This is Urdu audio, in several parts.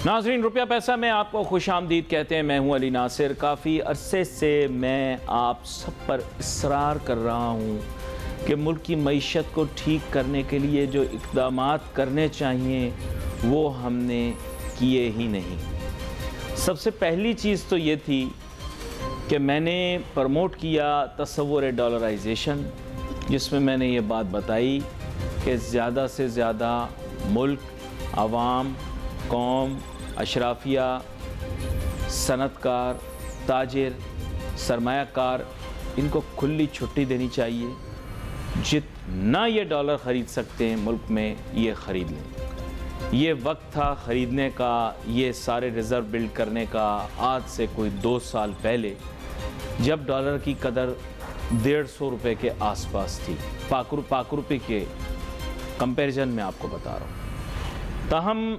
ناظرین، روپیہ پیسہ میں آپ کو خوش آمدید کہتے ہیں۔ میں ہوں علی ناصر۔ کافی عرصے سے میں آپ سب پر اصرار کر رہا ہوں کہ ملک کی معیشت کو ٹھیک کرنے کے لیے جو اقدامات کرنے چاہیے وہ ہم نے کیے ہی نہیں۔ سب سے پہلی چیز تو یہ تھی کہ میں نے پروموٹ کیا تصور ڈالرائزیشن، جس میں میں نے یہ بات بتائی کہ زیادہ سے زیادہ ملک، عوام، قوم، اشرافیہ، صنعت کار، تاجر، سرمایہ کار، ان کو کھلی چھٹی دینی چاہیے۔ جتنا یہ ڈالر خرید سکتے ہیں ملک میں یہ خرید لیں۔ یہ وقت تھا خریدنے کا، یہ سارے ریزرو بلڈ کرنے کا، آج سے کوئی 2 سال پہلے، جب ڈالر کی قدر 150 روپے کے آس پاس تھی۔ پاک روپے کے کمپیریزن میں آپ کو بتا رہا ہوں۔ تاہم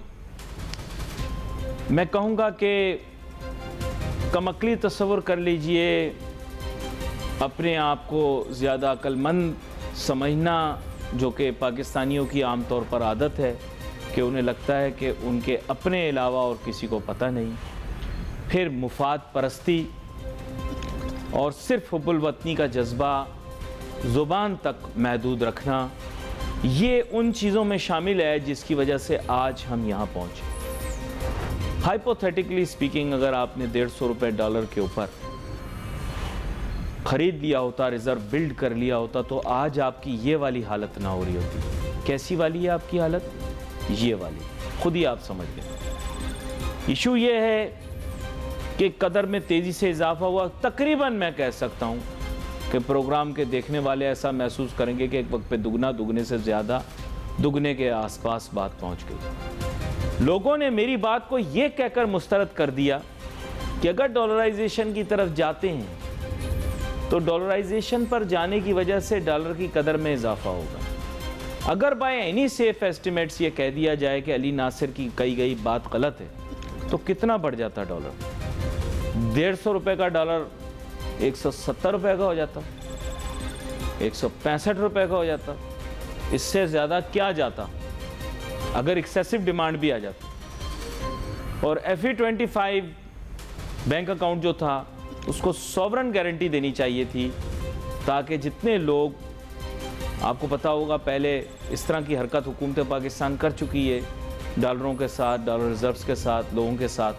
میں کہوں گا کہ کم عقلی تصور کر لیجئے، اپنے آپ کو زیادہ عقل مند سمجھنا، جو کہ پاکستانیوں کی عام طور پر عادت ہے کہ انہیں لگتا ہے کہ ان کے اپنے علاوہ اور کسی کو پتہ نہیں۔ پھر مفاد پرستی اور صرف حب الوطنی کا جذبہ زبان تک محدود رکھنا، یہ ان چیزوں میں شامل ہے جس کی وجہ سے آج ہم یہاں پہنچے۔ ہائپوتھیٹیکلی سپیکنگ، اگر آپ نے 150 روپے ڈالر کے اوپر خرید لیا ہوتا، ریزرو بلڈ کر لیا ہوتا، تو آج آپ کی یہ والی حالت نہ ہو رہی ہوتی۔ کیسی والی ہے آپ کی حالت؟ یہ والی، خود ہی آپ سمجھ گئے۔ ایشو یہ ہے کہ قدر میں تیزی سے اضافہ ہوا۔ تقریباً میں کہہ سکتا ہوں کہ پروگرام کے دیکھنے والے ایسا محسوس کریں گے کہ ایک وقت پہ دگنا، دگنے سے زیادہ، دگنے کے آس پاس بات پہنچ گئی۔ لوگوں نے میری بات کو یہ کہہ کر مسترد کر دیا کہ اگر ڈالرائزیشن کی طرف جاتے ہیں تو ڈالرائزیشن پر جانے کی وجہ سے ڈالر کی قدر میں اضافہ ہوگا۔ اگر بائی اینی سیف ایسٹیمیٹس یہ کہہ دیا جائے کہ علی ناصر کی کہی گئی بات غلط ہے، تو کتنا بڑھ جاتا ڈالر؟ 150 روپے کا ڈالر 170 روپے کا ہو جاتا، 165 روپے کا ہو جاتا، اس سے زیادہ کیا جاتا اگر ایکسیسو ڈیمانڈ بھی آ جاتی۔ اور FE25 بینک اکاؤنٹ جو تھا، اس کو سوورن گارنٹی دینی چاہیے تھی، تاکہ جتنے لوگ، آپ کو پتا ہوگا پہلے اس طرح کی حرکت حکومت پاکستان کر چکی ہے ڈالروں کے ساتھ، ڈالر ریزروز کے ساتھ، لوگوں کے ساتھ،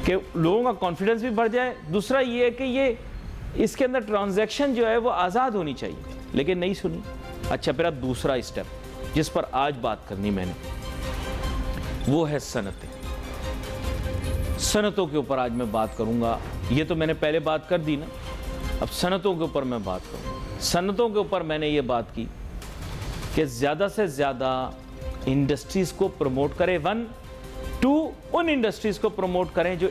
کہ لوگوں کا کانفیڈنس بھی بڑھ جائے۔ دوسرا یہ ہے کہ یہ اس کے اندر ٹرانزیکشن جو ہے وہ آزاد ہونی چاہیے، لیکن نہیں سنی۔ اچھا، پھر اب دوسرا اسٹیپ جس پر آج بات کرنی میں نے، وہ ہے صنعتیں۔ صنعتوں کے اوپر آج میں بات کروں گا۔ یہ تو میں نے پہلے بات کر دی نا، اب صنعتوں کے اوپر میں بات کروں گا۔ صنعتوں کے اوپر میں نے یہ بات کی کہ زیادہ سے زیادہ انڈسٹریز کو پروموٹ کریں۔ 1 2 ان انڈسٹریز کو پروموٹ کریں جو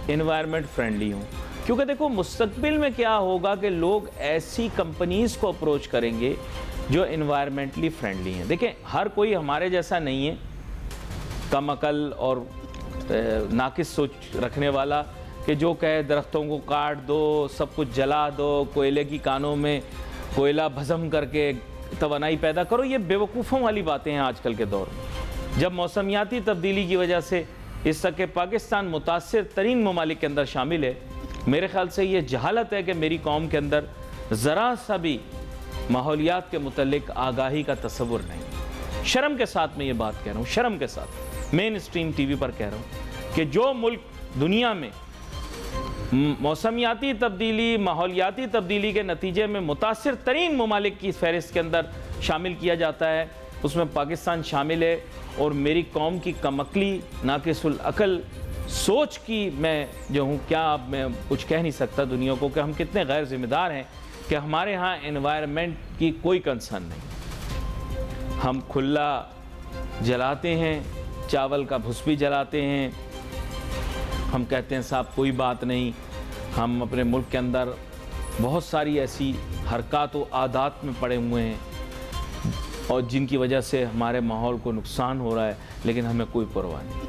انوائرمنٹ فرینڈلی ہوں، کیونکہ دیکھو مستقبل میں کیا ہوگا کہ لوگ ایسی کمپنیز کو اپروچ کریں گے جو انوائرمنٹلی فرینڈلی ہیں۔ دیکھیں، ہر کوئی ہمارے جیسا نہیں ہے، کم عقل اور ناقص سوچ رکھنے والا، کہ جو کہے درختوں کو کاٹ دو، سب کچھ جلا دو، کوئلے کی کانوں میں کوئلہ بھسم کر کے توانائی پیدا کرو۔ یہ بیوقوفوں والی باتیں ہیں آج کل کے دور میں، جب موسمیاتی تبدیلی کی وجہ سے اس تک کہ پاکستان متاثر ترین ممالک کے اندر شامل ہے۔ میرے خیال سے یہ جہالت ہے کہ میری قوم کے اندر ذرا سا بھی ماحولیات کے متعلق آگاہی کا تصور نہیں۔ شرم کے ساتھ میں یہ بات کہہ رہا ہوں، شرم کے ساتھ مین اسٹریم ٹی وی پر کہہ رہا ہوں کہ جو ملک دنیا میں موسمیاتی تبدیلی، ماحولیاتی تبدیلی کے نتیجے میں متاثر ترین ممالک کی فہرست کے اندر شامل کیا جاتا ہے، اس میں پاکستان شامل ہے۔ اور میری قوم کی کم عقلی، ناقص العقل سوچ کی میں جو ہوں، کیا اب میں کچھ کہہ نہیں سکتا دنیا کو کہ ہم کتنے غیر ذمہ دار ہیں کہ ہمارے ہاں انوائرمنٹ کی کوئی کنسرن نہیں۔ ہم کھلا جلاتے ہیں، چاول کا بھس بھی جلاتے ہیں، ہم کہتے ہیں صاحب کوئی بات نہیں۔ ہم اپنے ملک کے اندر بہت ساری ایسی حرکات و عادات میں پڑے ہوئے ہیں اور جن کی وجہ سے ہمارے ماحول کو نقصان ہو رہا ہے، لیکن ہمیں کوئی پرواہ نہیں۔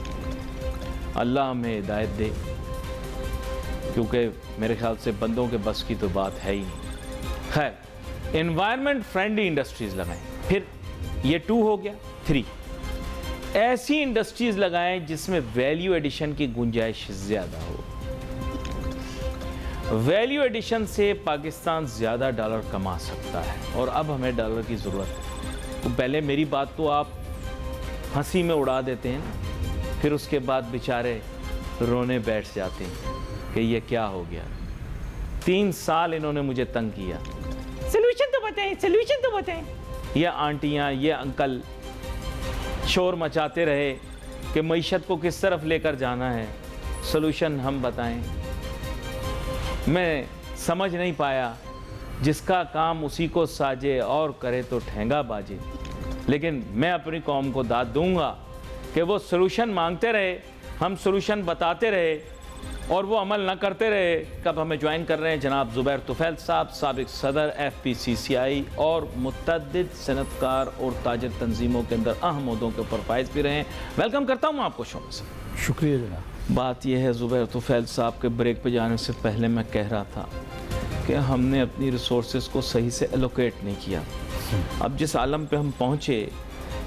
اللہ ہمیں ہدایت دے، کیونکہ میرے خیال سے بندوں کے بس کی تو بات ہے ہی نہیں۔ خیر، انوائرمنٹ فرینڈلی انڈسٹریز لگائیں۔ پھر یہ 2 ہو گیا۔ 3 ایسی انڈسٹریز لگائیں جس میں ویلیو ایڈیشن کی گنجائش زیادہ ہو. ویلیو ایڈیشن سے پاکستان زیادہ ڈالر کما سکتا ہے اور اب ہمیں ڈالر کی ضرورت ہے. تو پہلے میری بات تو آپ ہنسی میں اڑا دیتے ہیں, پھر اس کے بعد بیچارے رونے بیٹھ جاتے ہیں کہ یہ کیا ہو گیا. 3 سال انہوں نے مجھے تنگ کیا, سلوشن تو بتائیں, سلوشن تو بتائیں. یہ آنٹیاں, یہ انکل شور مچاتے رہے کہ معیشت کو کس طرف لے کر جانا ہے, سلوشن ہم بتائیں. میں سمجھ نہیں پایا, جس کا کام اسی کو ساجے اور کرے تو ٹھینگا باجے. لیکن میں اپنی قوم کو داد دوں گا کہ وہ سلوشن مانگتے رہے, ہم سلوشن بتاتے رہے اور وہ عمل نہ کرتے رہے. کب ہمیں جوائن کر رہے ہیں جناب زبیر طفیل صاحب, سابق صدر FPCCI اور متعدد صنعت کار اور تاجر تنظیموں کے اندر اہم عہدوں کے اوپر فائز بھی رہے ہیں. ویلکم کرتا ہوں آپ کو شو میں سے. شکریہ جناب. بات یہ ہے زبیر طفیل صاحب کے بریک پہ جانے سے پہلے میں کہہ رہا تھا کہ ہم نے اپنی ریسورسز کو صحیح سے ایلوکیٹ نہیں کیا. اب جس عالم پہ ہم پہنچے,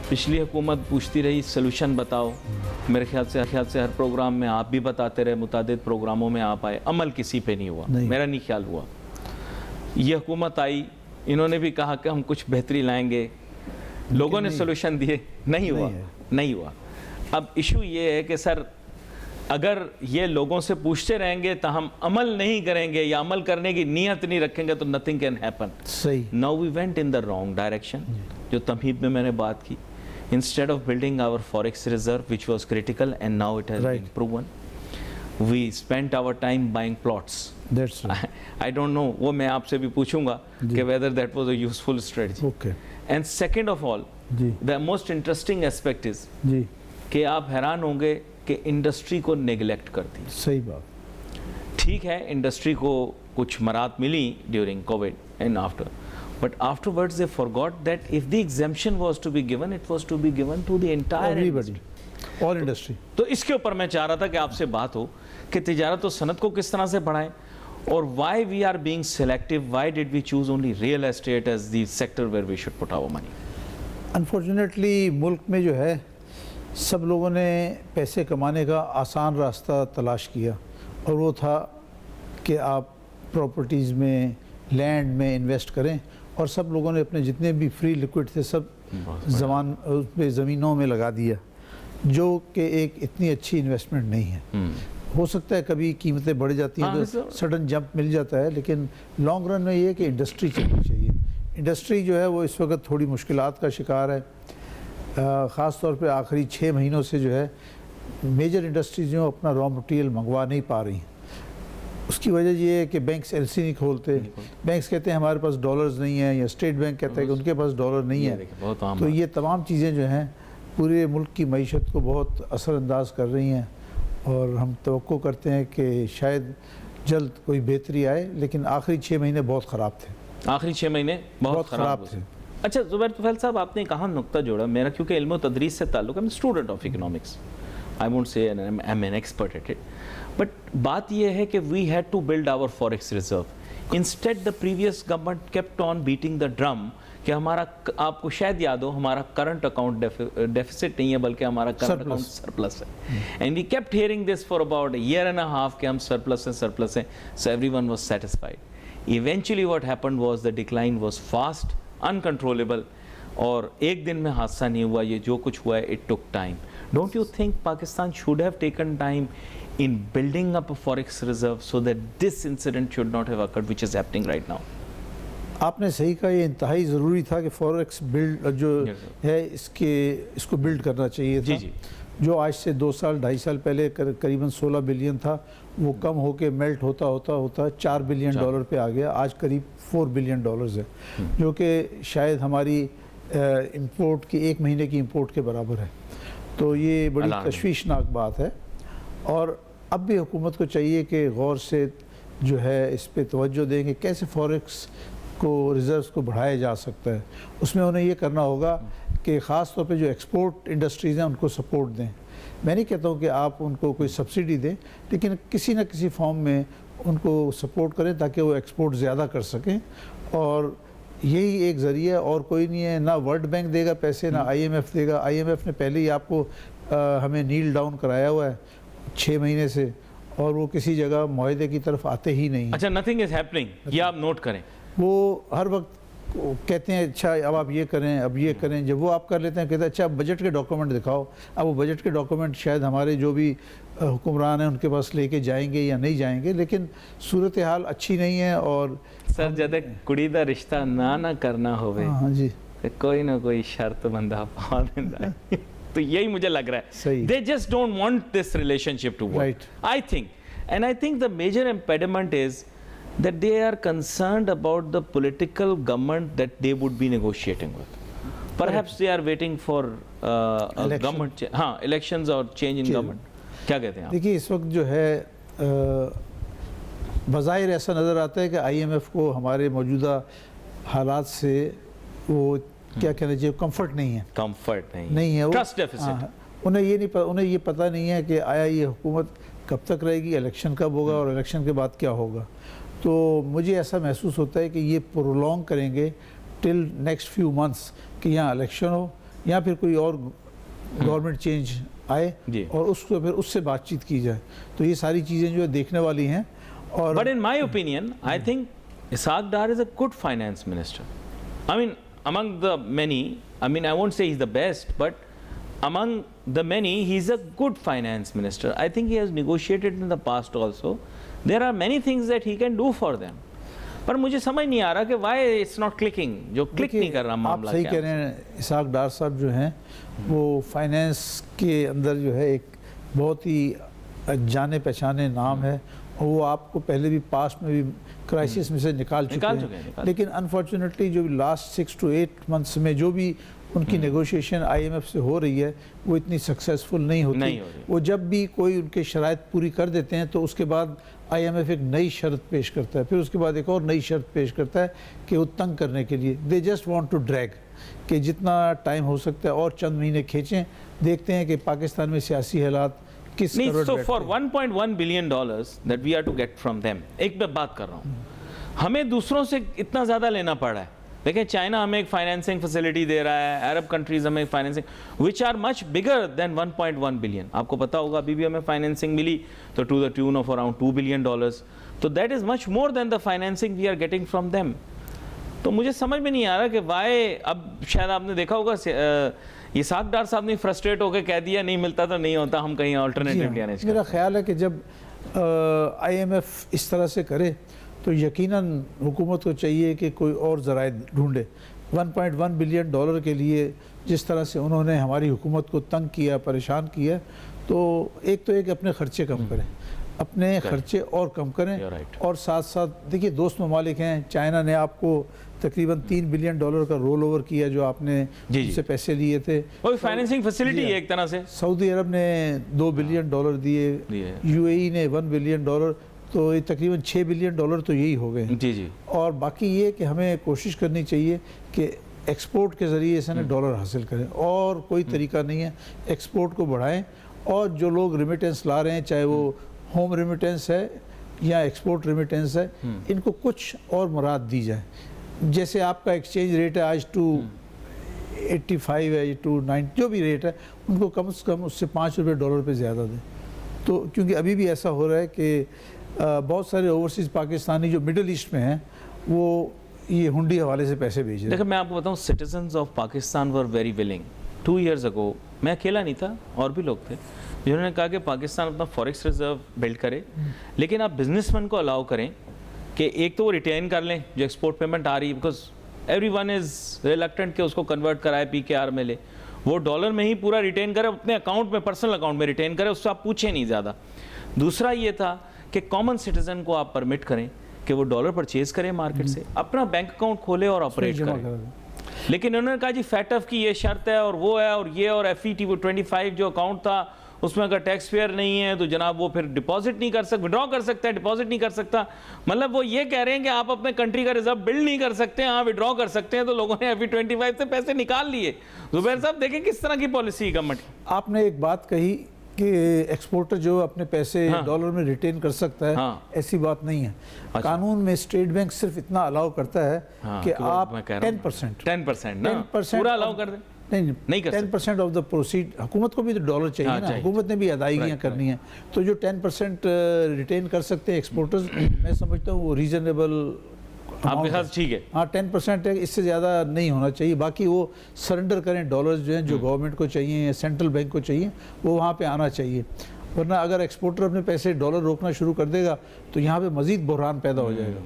پچھلی حکومت پوچھتی رہی سلوشن بتاؤ, میرے خیال سے ہر پروگرام میں آپ بھی بتاتے رہے, متعدد پروگراموں میں آپ آئے, عمل کسی پہ نہیں ہوا, میرا نہیں خیال ہوا. یہ حکومت آئی, انہوں نے بھی کہا کہ ہم کچھ بہتری لائیں گے, لوگوں نے سلوشن دیے, نہیں ہوا. اب ایشو یہ ہے کہ سر اگر یہ لوگوں سے پوچھتے رہیں گے تو ہم عمل نہیں کریں گے یا عمل کرنے کی نیت نہیں رکھیں گے تو nothing can happen. صحیح. Now we went in the wrong direction. جو تمہید میں میں نے بات کی, instead of building our forex reserve which was critical and now it has been proven, we spent our time buying plots. That's right. I don't know, وہ میں آپ سے بھی پوچھوں گا کہ whether that was a useful strategy. Okay. And second of all, the most interesting aspect is کہ آپ حیران ہوں گے کہ انڈسٹری کو نیگلیکٹ کرتی. صحیح بات. ٹھیک ہے, انڈسٹری کو کچھ مرات ملی during COVID and after, but afterwards they forgot that if the exemption was to be given, it was to be given to the entire all industry. تو اس کے اوپر میں چاہ رہا تھا کہ آپ سے بات ہو کہ تجارت و صنعت کو کس طرح سے بڑھائیں, اور why we are being selective, why did we choose only real estate as the sector where we should put our money. Unfortunately ملک میں جو ہے سب لوگوں نے پیسے کمانے کا آسان راستہ تلاش کیا, اور وہ تھا کہ آپ پراپرٹیز میں, لینڈ میں انویسٹ کریں, اور سب لوگوں نے اپنے جتنے بھی فری لیکوڈ تھے سب زمینوں میں لگا دیا, جو کہ ایک اتنی اچھی انویسٹمنٹ نہیں ہے. ہو سکتا ہے کبھی قیمتیں بڑھ جاتی ہیں تو سڈن جمپ مل جاتا ہے, لیکن لانگ رن میں یہ ہے کہ انڈسٹری چلنی چاہیے. انڈسٹری جو ہے وہ اس وقت تھوڑی مشکلات کا شکار ہے, خاص طور پہ آخری 6 مہینوں سے جو ہے میجر انڈسٹریز جو اپنا را مٹیریل منگوا نہیں پا رہی ہیں. اس کی وجہ یہ ہے کہ بینکس LC نہیں کھولتے, بینکس کہتے ہیں ہمارے پاس ڈالرز نہیں ہیں, یا اسٹیٹ بینک کہتا ہے کہ ان کے پاس ڈالر نہیں ہے. تو یہ تمام چیزیں جو ہیں پورے ملک کی معیشت کو بہت اثر انداز کر رہی ہیں, اور ہم توقع کرتے ہیں کہ شاید جلد کوئی بہتری آئے, لیکن آخری 6 مہینے بہت خراب تھے. آخری 6 مہینے بہت خراب تھے. اچھا زبیر طفیل صاحب, آپ نے کہاں نقطہ جوڑا, میرا کیونکہ علم و تدریس سے تعلق ہے, میں student of economics, I won't say I'm an expert at it, but بات یہ ہے کہ we had to build our forex reserve. Instead the previous government kept on beating the drum کہ ہمارا, آپ کو شاید یاد ہو, ہمارا کرنٹ اکاؤنٹ ڈیفیسٹ نہیں ہے بلکہ ہمارا کرنٹ اکاؤنٹ سرپلس ہے. And we kept hearing this for about a year and a half کہ ہم سرپلس ہیں, so everyone was satisfied. Eventually what happened was the decline was fast, uncontrollable, اور ایک دن میں حادثہ نہیں ہوا, یہ جو کچھ ہوا ہے it took time. Don't you think Pakistan should have taken time in building up a forex reserve so that this incident should not have occurred which is happening right now? آپ نے صحیح کہا, یہ انتہائی ضروری تھا کہ فوریکس بلڈ جو ہے اس کو بلڈ کرنا چاہیے تھا. جو آج سے 2 سال 2.5 سال پہلے قریباً 16 بلین تھا, وہ کم ہو کے میلٹ ہوتا 4 بلین ڈالر پہ آ گیا. آج قریب 4 بلین ڈالرز ہے, جو کہ شاید ہماری امپورٹ کی 1 مہینے کی امپورٹ کے برابر ہے. تو یہ بڑی تشویشناک بات ہے, اور اب بھی حکومت کو چاہیے کہ غور سے جو ہے اس پہ توجہ دیں کہ کیسے فوریکس کو ریزروز کو بڑھایا جا سکتا ہے. اس میں انہیں یہ کرنا ہوگا کہ خاص طور پہ جو ایکسپورٹ انڈسٹریز ہیں ان کو سپورٹ دیں. میں نہیں کہتا ہوں کہ آپ ان کو کوئی سبسڈی دیں, لیکن کسی نہ کسی فارم میں ان کو سپورٹ کریں تاکہ وہ ایکسپورٹ زیادہ کر سکیں, اور یہی ایک ذریعہ اور کوئی نہیں ہے. نہ ورلڈ بینک دے گا پیسے, نہ آئی ایم ایف دے گا. آئی ایم ایف نے پہلے ہی آپ کو ہمیں نیل ڈاؤن کرایا ہوا ہے 6 مہینے سے, اور وہ کسی جگہ معاہدے کی طرف آتے ہی نہیں. اچھا, نتھنگ از ہیپننگ, یہ آپ نوٹ کریں. وہ ہر وقت کہتے ہیں اچھا اب آپ یہ کریں, اب یہ کریں. جب وہ آپ کر لیتے ہیں کہتے ہیں اچھا بجٹ کے ڈاکومنٹ دکھاؤ. اب وہ بجٹ کے ڈاکومنٹ شاید ہمارے جو بھی حکمران ہیں ان کے پاس لے کے جائیں گے یا نہیں جائیں گے, لیکن صورتحال اچھی نہیں ہے. اور سر جد کڑی دا رشتہ نہ کرنا ہوئے, ہاں جی, کوئی نہ کوئی شرط بندہ پا دینا ہے. تو یہی مجھے لگ رہا ہے. صحیح. They just don't want this relationship to work. Right. I think. And I think the major impediment is that they are concerned about the political government that they would be negotiating with. Perhaps they are waiting for government, elections or change in government. کیا کہتے ہیں آپ؟ دیکھیے اس وقت جو ہے بظاہر ایسا نظر آتا ہے کہ آئی ایم ایف کو ہمارے موجودہ حالات سے وہ کیا کہنا چاہیے کمفرٹ نہیں ہے. کمفرٹ نہیں ہے. Trust deficits. انہیں یہ پتہ نہیں ہے کہ آیا یہ حکومت کب تک رہے گی, الیکشن کب ہوگا اور الیکشن کے بعد کیا ہوگا. تو مجھے ایسا محسوس ہوتا ہے کہ یہ پرولونگ کریں گے ٹل نیکسٹ فیو منتھس کہ یہاں الیکشن ہو یا پھر کوئی اور گورنمنٹ چینج آئے اور اس کو پھر اس سے بات چیت کی جائے. تو یہ ساری چیزیں جو ہے دیکھنے والی ہیں. اور But in my opinion, I think Ishaq Dar is a good finance minister. I mean, among the many, I mean, I won't say he's the best, but among the many, he's a good finance minister. I think he has negotiated in the past also. There are many things that he can do for them. پر مجھے سمجھ نہیں آ رہا کہ why it's not clicking, جو کلک نہیں کر رہا معاملہ. آپ صحیح کہہ رہے ہیں. اسحاق ڈار صاحب جو ہیں وہ فائنینس کے اندر جو ہے ایک بہت ہی جانے پہچانے نام ہے, اور وہ آپ کو پہلے بھی پاسٹ میں بھی کرائسس میں سے نکال چکے ہیں. لیکن انفارچونیٹلی جو لاسٹ 6 to 8 months میں جو بھی ان کی نیگوشیشن آئی ایم ایف سے ہو رہی ہے وہ اتنی سکسیسفل نہیں ہوتی. وہ جب بھی کوئی ان کے شرائط پوری کر دیتے ہیں تو اس کے بعد آئی ایم ایف ایک نئی شرط پیش کرتا ہے, پھر اس کے بعد ایک اور نئی شرط پیش کرتا ہے کہ وہ تنگ کرنے کے لیے. They just want to drag کہ جتنا ٹائم ہو سکتا ہے اور چند مہینے کھینچیں. دیکھتے ہیں کہ پاکستان میں سیاسی حالات کس نہیں. So for $1.1 billion that we are to get from them, ایک میں بات کر رہا ہوں, ہمیں دوسروں سے اتنا زیادہ لینا پڑ رہا ہے. دیکھیں چائنا ہمیں ایک فائنینسنگ فیسلٹی دے رہا ہے, عرب کنٹریز ہمیں financing which are much bigger than 1.1 billion. آپ کو پتا ہوگا ابھی بھی ہمیں فائنینسنگ ملی تو to the tune of around $2 billion. تو that is much more than the financing we are getting from them. تو مجھے سمجھ میں نہیں آ رہا کہ why. اب شاید آپ نے دیکھا ہوگا اسحاق ڈار صاحب نے فرسٹریٹ ہو کے کہہ دیا نہیں ملتا تو نہیں ہوتا, ہم کہیں آلٹرنیٹیو لینے چاہتے ہیں. میرا خیال ہے کہ جب آئی ایم ایف اس طرح سے کرے تو یقیناً حکومت کو چاہیے کہ کوئی اور ذرائع ڈھونڈے. $1.1 بلین کے لیے جس طرح سے انہوں نے ہماری حکومت کو تنگ کیا, پریشان کیا, تو ایک اپنے خرچے کم کریں, اپنے خرچے اور کم کریں. اور ساتھ ساتھ دیکھیے دوست ممالک ہیں, چائنا نے آپ کو تقریباً $3 بلین کا رول اوور کیا جو آپ نے اس سے پیسے لیے تھے. وہ فائنینسنگ فیسلٹی ہے ایک طرح سے. سعودی عرب نے $2 بلین دیے, یو اے ای نے $1 بلین, تو یہ تقریباً $6 بلین تو یہی ہو گئے. جی. اور باقی یہ کہ ہمیں کوشش کرنی چاہیے کہ ایکسپورٹ کے ذریعے سے ڈالر حاصل کریں, اور کوئی طریقہ نہیں ہے. ایکسپورٹ کو بڑھائیں, اور جو لوگ ریمیٹنس لا رہے ہیں چاہے وہ ہوم ریمیٹنس ہے یا ایکسپورٹ ریمیٹنس ہے, ان کو کچھ اور مراد دی جائے. جیسے آپ کا ایکسچینج ریٹ ہے آج 285 ہے یا 290 جو بھی ریٹ ہے, ان کو کم سے کم اس سے $5 پہ زیادہ دیں. تو کیونکہ ابھی بھی ایسا ہو رہا ہے کہ بہت سارے اوورسیز پاکستانی جو مڈل ایسٹ میں ہیں وہ یہ ہنڈی حوالے سے پیسے بھیج رہے ہیں. دیکھیں میں آپ کو بتاؤں, citizens of Pakistan were very ولنگ. 2 years ago میں اکیلا نہیں تھا, اور بھی لوگ تھے جنہوں نے کہا کہ پاکستان اپنا فوریکس ریزرو بلڈ کرے, لیکن آپ بزنس مین کو الاؤ کریں کہ ایک تو وہ ریٹین کر لیں جو ایکسپورٹ پیمنٹ آ رہی ہے, because every one is reluctant کہ اس کو کنورٹ کرائے PKR میں لے, وہ ڈالر میں ہی پورا ریٹین کرے اپنے اکاؤنٹ میں, پرسنل اکاؤنٹ میں ریٹین کرے, اس سے آپ پوچھیں نہیں زیادہ. دوسرا یہ تھا کہ کامن سٹیزن کو آپ پرمٹ کریں کہ وہ ڈالر پرچیز کریں مارکیٹ سے, اپنا بینک اکاؤنٹ کھولے اور آپریٹ کریں. لیکن انہوں نے کہا جی فیٹ ایف کی یہ شرط ہے اور وہ ہے اور یہ, اور FET وہ 25 جو اکاؤنٹ تھا اس میں اگر ٹیکس پیئر نہیں ہے تو جناب وہ پھر ڈپازٹ نہیں کر سکتا, وڈرا کر سکتا ہے, ڈپازٹ نہیں کر سکتا. مطلب وہ یہ کہہ رہے ہیں کہ آپ اپنے کنٹری کا ریزرو بلڈ نہیں کر سکتے, ہاں وڈرا کر سکتے ہیں. تو لوگوں نے FE25 سے پیسے نکال لیے. زبیر صاحب دیکھیں کس طرح کی پالیسی گورنمنٹ. آپ نے ایک بات کہی کہ ایکسپورٹر جو اپنے پیسے ڈالر میں ریٹین کر سکتا ہے، ایسی بات نہیں ہے۔ قانون میں اسٹیٹ بینک صرف اتنا الاؤ کرتا ہے کہ آپ 10% پورا الاؤ کر دیں، نہیں 10% آف دا پروسیڈ، حکومت کو بھی تو ڈالر چاہیے نا، حکومت نے بھی ادائیگیاں کرنی ہیں، تو جو 10% ریٹین کر سکتے ہیں ایکسپورٹرز، میں سمجھتا ہوں وہ ریزنیبل آپ کے خاص ٹھیک ہے۔ ہاں 10% ہے، اس سے زیادہ نہیں ہونا چاہیے، باقی وہ سرنڈر کریں ڈالرز جو ہیں جو گورنمنٹ کو چاہیے یا سینٹرل بینک کو چاہیے، وہ وہاں پہ آنا چاہیے، ورنہ اگر ایکسپورٹر اپنے پیسے ڈالر روکنا شروع کر دے گا تو یہاں پہ مزید بحران پیدا ہو جائے گا۔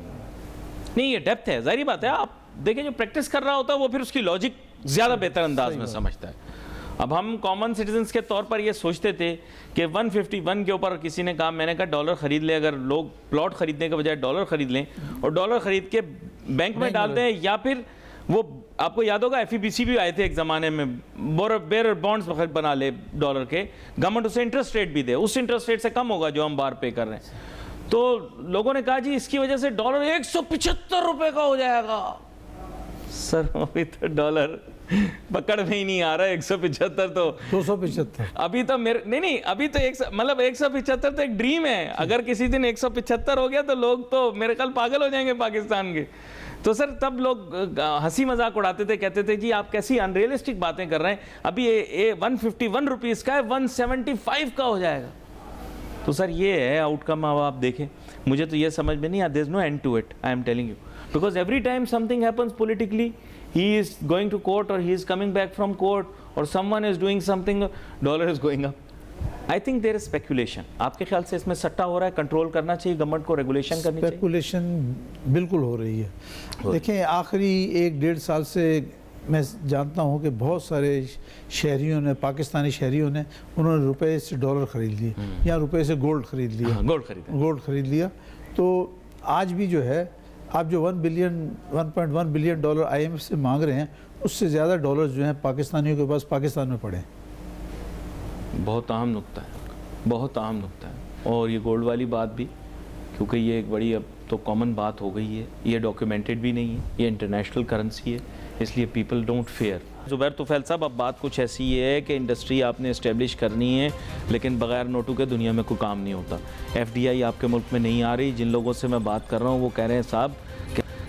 نہیں یہ ڈیپتھ ہے، ظاہری بات ہے، آپ دیکھیں جو پریکٹس کر رہا ہوتا ہے وہ پھر اس کی لاجک زیادہ بہتر انداز میں سمجھتا ہے۔ اب ہم کامن سٹیزنز کے طور پر یہ سوچتے تھے کہ 151 کے اوپر کسی نے کہا، میں نے کہا ڈالر خرید لے، اگر لوگ پلاٹ خریدنے کے بجائے ڈالر خرید لیں اور ڈالر خرید کے بینک میں ڈالتے ہیں، یا پھر وہ آپ کو یاد ہوگا FEBC بھی آئے تھے ایک زمانے میں، بیئر بانڈز بنا لے ڈالر کے، گورنمنٹ اسے انٹرسٹ ریٹ بھی دے، اس انٹرسٹ ریٹ سے کم ہوگا جو ہم باہر پے کر رہے ہیں، تو لوگوں نے کہا جی اس کی وجہ سے ڈالر 175 روپے کا ہو جائے گا۔ سر ابھی تو ڈالر پکڑ میں ہی نہیں آ رہا ہے، 175 تو 275 ابھی تو نہیں ابھی تو مطلب 175 تو ایک ڈریم ہے، اگر کسی دن 175 ہو گیا تو لوگ تو میرے خیال پاگل ہو جائیں گے پاکستان کے۔ تو سر تب لوگ ہنسی مذاق اڑاتے تھے، کہتے تھے جی آپ کیسی انریلسٹک باتیں کر رہے ہیں، ابھی یہ 151 روپیز کا ہے، 175 کا ہو جائے گا۔ تو سر یہ ہے آؤٹ کم، اب آپ دیکھیں، مجھے تو یہ سمجھ میں نہیں آتا، there is no end to it, I am telling you, because every time something happens politically, he is going to court or he is coming back from court or someone is doing something, dollar is going up. I think there is speculation. آپ کے خیال سے اس میں سٹا ہو رہا ہے، کنٹرول کرنا چاہیے گورنمنٹ کو، ریگولیشن کرنی چاہیے؟ اسپیکولیشن بالکل ہو رہی ہے۔ دیکھیں آخری 1-1.5 سال سے میں جانتا ہوں کہ بہت سارے شہریوں نے، پاکستانی شہریوں نے، انہوں نے روپے سے ڈالر خرید لیے یا روپے سے گولڈ خرید لیا، گولڈ خرید لیا۔ تو آج بھی جو ہے آپ جو 1.1 بلین ڈالر IMF سے مانگ رہے ہیں، اس سے زیادہ ڈالر جو ہیں پاکستانیوں کے پاس پاکستان میں پڑے ہیں۔ بہت اہم نقطہ ہے، بہت اہم نقطہ ہے، اور یہ گولڈ والی بات بھی، کیونکہ یہ ایک بڑی اب تو کامن بات ہو گئی ہے، یہ ڈاکیومنٹڈ بھی نہیں ہے، یہ انٹرنیشنل کرنسی ہے، اس لیے پیپل ڈونٹ فیئر۔ زبیر طفیل صاحب، اب بات کچھ ایسی ہے کہ انڈسٹری آپ نے اسٹیبلش کرنی ہے، لیکن بغیر نوٹوں کے دنیا میں کوئی کام نہیں ہوتا۔ FDI آپ کے ملک میں نہیں آ رہی، جن لوگوں سے میں بات کر رہا ہوں وہ کہہ رہے ہیں صاحب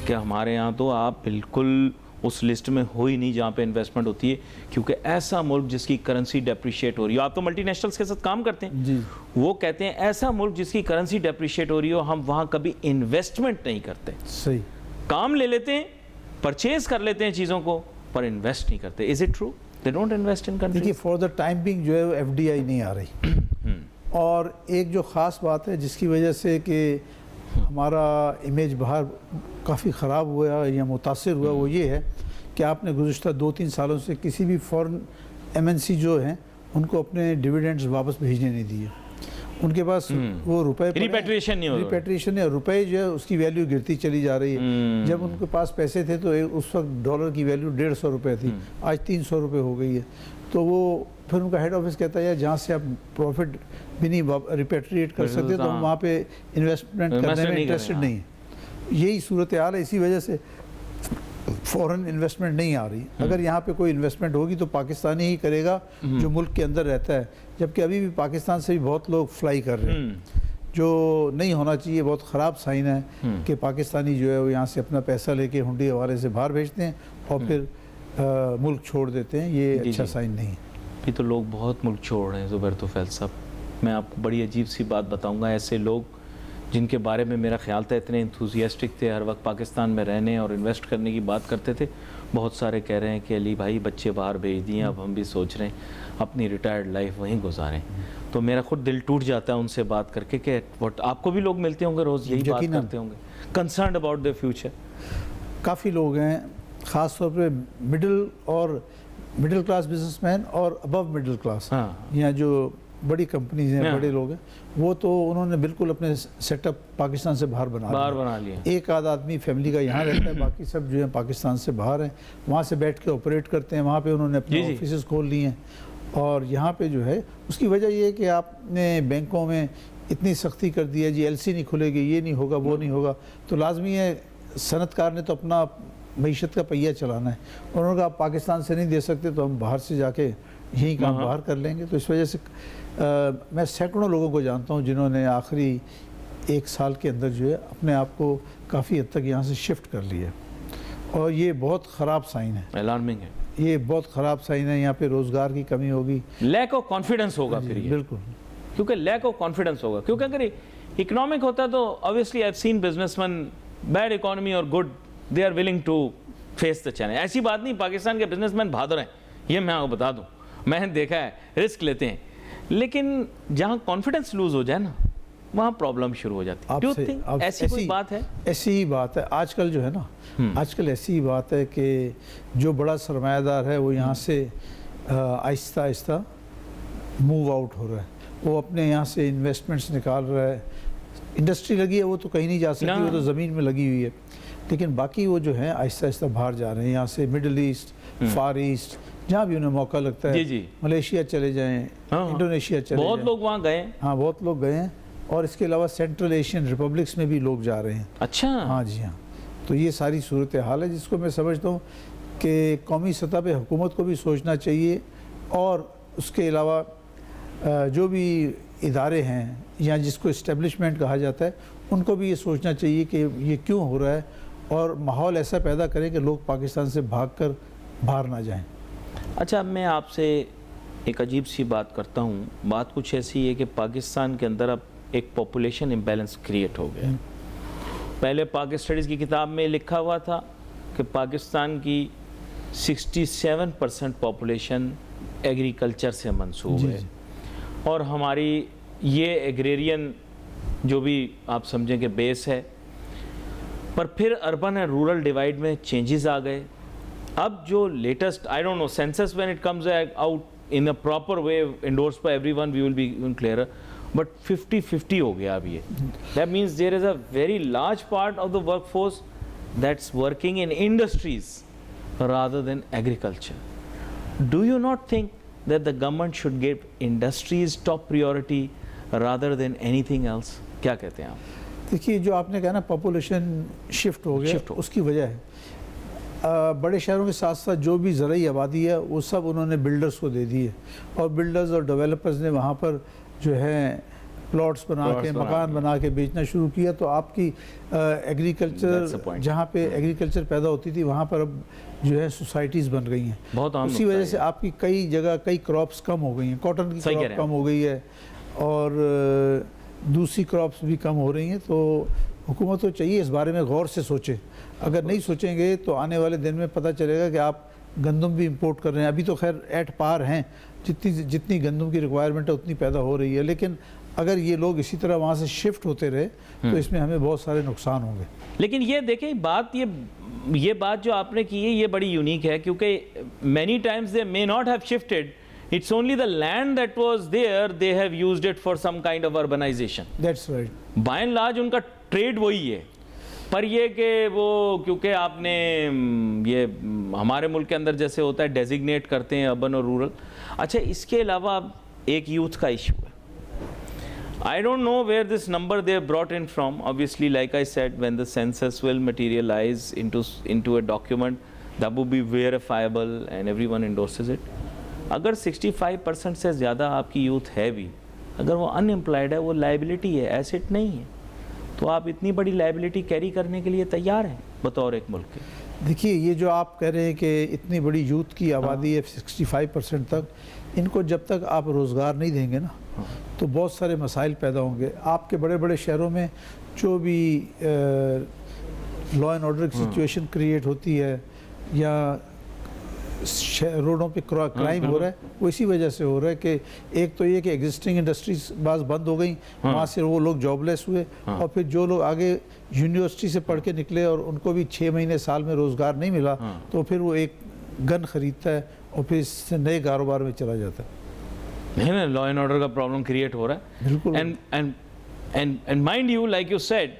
کہ ہمارے یہاں تو آپ بالکل اس لسٹ میں ہو ہی نہیں جہاں پہ انویسٹمنٹ ہوتی ہے، کیونکہ ایسا ملک جس کی کرنسی ڈیپریشیٹ ہو رہی ہو، آپ تو ملٹی نیشنلز کے ساتھ کام کرتے ہیں جی، وہ کہتے ہیں ایسا ملک جس کی کرنسی ڈیپریشیٹ ہو رہی ہو، ہم وہاں کبھی انویسٹمنٹ نہیں کرتے، صحیح کام لے لیتے ہیں، پرچیز کر لیتے ہیں چیزوں کو، پر انویسٹ نہیں کرتے۔ Is it true? They don't invest in countries. دیکھیے فار دا ٹائم بینگ جو ہے وہ FDI نہیں آ رہی، اور ایک جو خاص بات ہے جس کی وجہ سے کہ ہمارا امیج باہر کافی خراب ہوا یا متاثر ہوا، وہ یہ ہے کہ آپ نے گزشتہ 2-3 سالوں سے کسی بھی فورن MNC جو ہیں ان کو اپنے ڈیویڈنڈز واپس بھیجنے نہیں دیے، ان کے پاس وہ روپے ریپیٹریشن نہیں ہو رہا، ریپیٹریشن ہے، روپے جو ہے اس کی ویلیو گرتی چلی جا رہی ہے۔ جب ان کے پاس پیسے تھے تو اس وقت ڈالر کی ویلیو 150 روپے تھی، آج 300 روپے ہو گئی ہے، تو وہ پھر ان کا ہیڈ آفس کہتا ہے جہاں سے آپ پروفٹ بھی نہیں ریپیٹریٹ کر سکتے تو ہم وہاں پہ انویسٹمنٹ کرنے میں انٹرسٹڈ نہیں ہیں۔ یہی صورتحال ہے، اسی وجہ سے فورن انویسٹمنٹ نہیں آ رہی۔ اگر یہاں پہ کوئی انویسٹمنٹ ہوگی تو پاکستانی ہی کرے گا جو ملک کے اندر رہتا ہے، جبکہ ابھی بھی پاکستان سے بھی بہت لوگ فلائی کر رہے ہیں، جو نہیں ہونا چاہیے، بہت خراب سائن ہے کہ پاکستانی جو ہے وہ یہاں سے اپنا پیسہ لے کے ہنڈی حوالے سے باہر بھیجتے ہیں اور پھر ملک چھوڑ دیتے ہیں، یہ اچھا سائن نہیں ہے۔ ابھی تو لوگ بہت ملک چھوڑ رہے ہیں زبیر طفیل صاحب، میں آپ کو بڑی عجیب سی بات بتاؤں گا، ایسے لوگ جن کے بارے میں میرا خیال تھا اتنے انتھوزیاسٹک تھے، ہر وقت پاکستان میں رہنے اور انویسٹ کرنے کی بات کرتے تھے، بہت سارے کہہ رہے ہیں کہ علی بھائی بچے باہر بھیج دیے، اب ہم بھی سوچ رہے ہیں اپنی ریٹائرڈ لائف وہیں گزاریں۔ تو میرا خود دل ٹوٹ جاتا ہے ان سے بات کر کے کہ آپ کو بھی لوگ ملتے ہوں گے روز یہی بات کرتے ہوں گے، کنسرنڈ اباؤٹ دیئر فیوچر؟ کافی لوگ ہیں، خاص طور پہ مڈل کلاس بزنس مین اور ابو مڈل کلاس، یا جو بڑی کمپنیز ہیں، بڑے لوگ ہیں، وہ تو انہوں نے بالکل اپنے سیٹ اپ پاکستان سے باہر بنا لیا۔ ایک آدھ آدمی فیملی کا یہاں رہتا ہے، باقی سب جو ہیں پاکستان سے باہر ہیں، وہاں سے بیٹھ کے آپریٹ کرتے ہیں، وہاں پہ انہوں نے اپنے آفیسز کھول لیے ہیں، اور یہاں پہ جو ہے اس کی وجہ یہ ہے کہ آپ نے بینکوں میں اتنی سختی کر دی ہے، جی LC نہیں کھلے گی، یہ نہیں ہوگا، وہ نہیں ہوگا، تو لازمی ہے صنعت کار نے تو اپنا معیشت کا پہیہ چلانا ہے، انہوں نے کہا آپ پاکستان سے نہیں دے سکتے تو ہم باہر سے جا کے یہی کام باہر کر لیں گے. تو اس وجہ سے میں سینکڑوں لوگوں کو جانتا ہوں جنہوں نے آخری 1 سال کے اندر جو ہے اپنے آپ کو کافی حد تک یہاں سے شفٹ کر لیا, اور یہ بہت خراب سائن ہے, الارمنگ ہے, یہ بہت خراب سائن ہے. یہاں پہ روزگار کی کمی ہوگی, لیک آف کانفیڈنس ہوگا پھر یہ, بالکل, کیونکہ لیک آف کانفیڈنس ہوگا. کیونکہ اگر اکنامک ہوتا تو obviously I've seen businessmen, bad economy or good, they are willing to face the challenge. ایسی بات نہیں پاکستان کے بزنس مین بہادر ہیں, یہ میں آپ کو بتا دوں, میں نے دیکھا ہے, رسک لیتے ہیں, لیکن جہاں کانفیڈنس لوز ہو جائے نا وہاں پرابلم شروع ہو جاتی ہے. Do you think ایسی کوئی بات ہے؟ ایسی ہی بات ہے آج کل جو ہے نا, آج کل ایسی ہی بات ہے کہ جو بڑا سرمایہ دار ہے وہ یہاں سے آہستہ آہستہ موو آؤٹ ہو رہا ہے, وہ اپنے یہاں سے انویسٹمنٹس نکال رہا ہے. انڈسٹری لگی ہے وہ تو کہیں نہیں جا سکتی, وہ تو زمین میں لگی ہوئی ہے, لیکن باقی وہ جو ہیں آہستہ آہستہ باہر جا رہے ہیں یہاں سے, مڈل ایسٹ, فار ایسٹ, جہاں بھی انہیں موقع لگتا ہے. ملیشیا چلے جائیں, انڈونیشیا چلے جائیں, بہت لوگ وہاں گئے. ہاں بہت لوگ گئے ہیں, اور اس کے علاوہ سینٹرل ایشین ریپبلکس میں بھی لوگ جا رہے ہیں. اچھا, ہاں جی ہاں. تو یہ ساری صورتحال ہے جس کو میں سمجھتا ہوں کہ قومی سطح پہ حکومت کو بھی سوچنا چاہیے, اور اس کے علاوہ جو بھی ادارے ہیں یا جس کو اسٹیبلشمنٹ کہا جاتا ہے ان کو بھی یہ سوچنا چاہیے کہ یہ کیوں ہو رہا ہے, اور ماحول ایسا پیدا کریں کہ لوگ پاکستان سے بھاگ کر باہر نہ جائیں. اچھا, میں آپ سے ایک عجیب سی بات کرتا ہوں. بات کچھ ایسی ہے کہ پاکستان کے اندر اب ایک پاپولیشن امبیلنس کریٹ ہو گیا. پہلے پاک اسٹڈیز کی کتاب میں لکھا ہوا تھا کہ پاکستان کی 67% پاپولیشن ایگریکلچر سے منسوب ہے, اور ہماری یہ ایگریرین جو بھی آپ سمجھیں کہ بیس ہے. پر پھر اربن اور رورل ڈیوائیڈ میں چینجز آ گئے. اب جو latest I don't know census when it comes out in a proper way endorse by every one we will be clear, but 50-50 ہو گیا اب یہ. That means there is a very large part of the work force that's working in industries rather than agriculture. Do you not think that the government should give industries top priority rather than anything else? کیا کہتے ہیں آپ؟ دیکھیے جو آپ نے کہا نا پاپولیشن شفٹ ہو گیا, اس کی وجہ ہے بڑے شہروں کے ساتھ ساتھ جو بھی زرعی آبادی ہے وہ سب انہوں نے بلڈرز کو دے دی ہے, اور بلڈرز اور ڈیولپرز نے وہاں پر جو ہے پلاٹس بنا کے, مکان بنا کے بیچنا شروع کیا. تو آپ کی ایگریکلچر, جہاں پہ ایگریکلچر پیدا ہوتی تھی وہاں پر اب جو ہے سوسائٹیز بن گئی ہیں. اسی وجہ سے آپ کی کئی جگہ کئی کراپس کم ہو گئی ہیں, کاٹن کی کراپ کم ہو گئی ہے, اور دوسری کراپس بھی کم ہو رہی ہیں. تو حکومت کو چاہیے اس بارے میں غور سے سوچے. اگر نہیں سوچیں گے تو آنے والے دن میں پتہ چلے گا کہ آپ گندم بھی امپورٹ کر رہے ہیں. ابھی تو خیر ایٹ پار ہیں, جتنی گندم کی ریکوائرمنٹ ہے اتنی پیدا ہو رہی ہے, لیکن اگر یہ لوگ اسی طرح وہاں سے شفٹ ہوتے رہے تو اس میں ہمیں بہت سارے نقصان ہوں گے. لیکن یہ دیکھیں بات, یہ بات جو آپ نے کی ہے یہ بڑی یونیک ہے, کیونکہ many times they may not have shifted, it's only the land that was there, they have used it for some kind of urbanisation. That's right. By and large ان کا ٹریڈ وہی ہے, پر یہ کہ وہ کیونکہ آپ نے یہ ہمارے ملک کے اندر جیسے ہوتا ہے ڈیزگنیٹ کرتے ہیں اربن اور رورل. اچھا, اس کے علاوہ ایک یوتھ کا ایشو ہے. I don't know where this number they brought in from. Obviously, like I said, when the census will materialize into a document that will be verifiable and everyone endorses it. اگر 65% سے زیادہ آپ کی یوتھ ہے بھی, اگر وہ ان امپلائڈ ہے, وہ لائبلٹی ہے, ایسٹ نہیں ہے, تو آپ اتنی بڑی لائبلٹی کیری کرنے کے لیے تیار ہیں بطور ایک ملک کے؟ دیکھیے یہ جو آپ کہہ رہے ہیں کہ اتنی بڑی یوتھ کی آبادی ہے 65% تک, ان کو جب تک آپ روزگار نہیں دیں گے نا تو بہت سارے مسائل پیدا ہوں گے. آپ کے بڑے بڑے شہروں میں جو بھی لا اینڈ آرڈر کی سچویشن کریٹ ہوتی ہے یا روڈوں پہ کرائم ہو رہا ہے, وہ اسی وجہ سے ہو رہا ہے کہ ایک تو یہ کہ ایگزسٹنگ انڈسٹریز بعض بند ہو گئیں, وہاں سے وہ لوگ جاب لیس ہوئے, اور پھر جو لوگ آگے یونیورسٹی سے پڑھ کے نکلے اور ان کو بھی 6 مہینے سال میں روزگار نہیں ملا, تو پھر وہ ایک گن خریدتا ہے اور پھر اس سے نئے کاروبار میں چلا جاتا ہے. نہیں نا, لا اینڈ آرڈر کا پرابلم کریٹ ہو رہا ہے. بالکل. And mind you, like you said,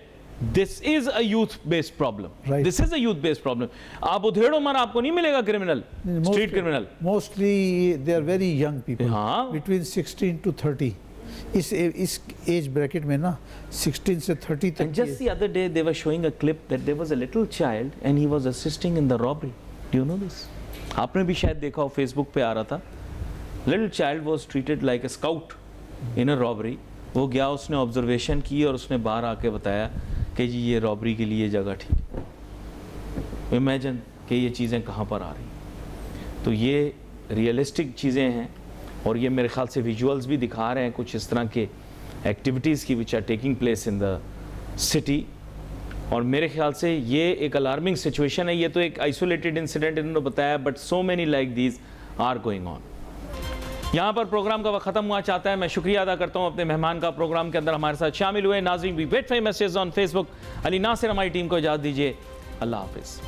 this is a youth based problem. This is a youth based problem. آپ ادھیڑ عمر آپ کو نہیں ملے گا criminal, street criminal. Mostly they are very young people, between 16 to 30. اس ایج بریکٹ میں نا 16 سے 30 تک. And just the other day they were showing a clip that there was a little child and he was assisting in the robbery. Do you know this? آپ نے بھی شاید دیکھا ہو, فیس بک پہ آ رہا تھا. little child was treated like a scout in a robbery. وہ گیا, اس نے آبزرویشن کی اور اس نے باہر آ کے بتایا کہ جی یہ رابری کے لیے جگہ ٹھیک ہے. امیجن کہ یہ چیزیں کہاں پر آ رہی ہیں. تو یہ ریئلسٹک چیزیں ہیں اور یہ میرے خیال سے ویژولز بھی دکھا رہے ہیں کچھ اس طرح کے ایکٹیویٹیز کی which are taking place in the city. اور میرے خیال سے یہ ایک الارمنگ سچویشن ہے. یہ تو ایک آئسولیٹڈ انسیڈنٹ انہوں نے بتایا, but so many like these are going on. یہاں پر پروگرام کا وقت ختم ہوا چاہتا ہے. میں شکریہ ادا کرتا ہوں اپنے مہمان کا, پروگرام کے اندر ہمارے ساتھ شامل ہوئے. ناظرین, we wait for messages on Facebook. Ali Nasir ہماری ٹیم کو اجازت دیجیے. اللہ حافظ.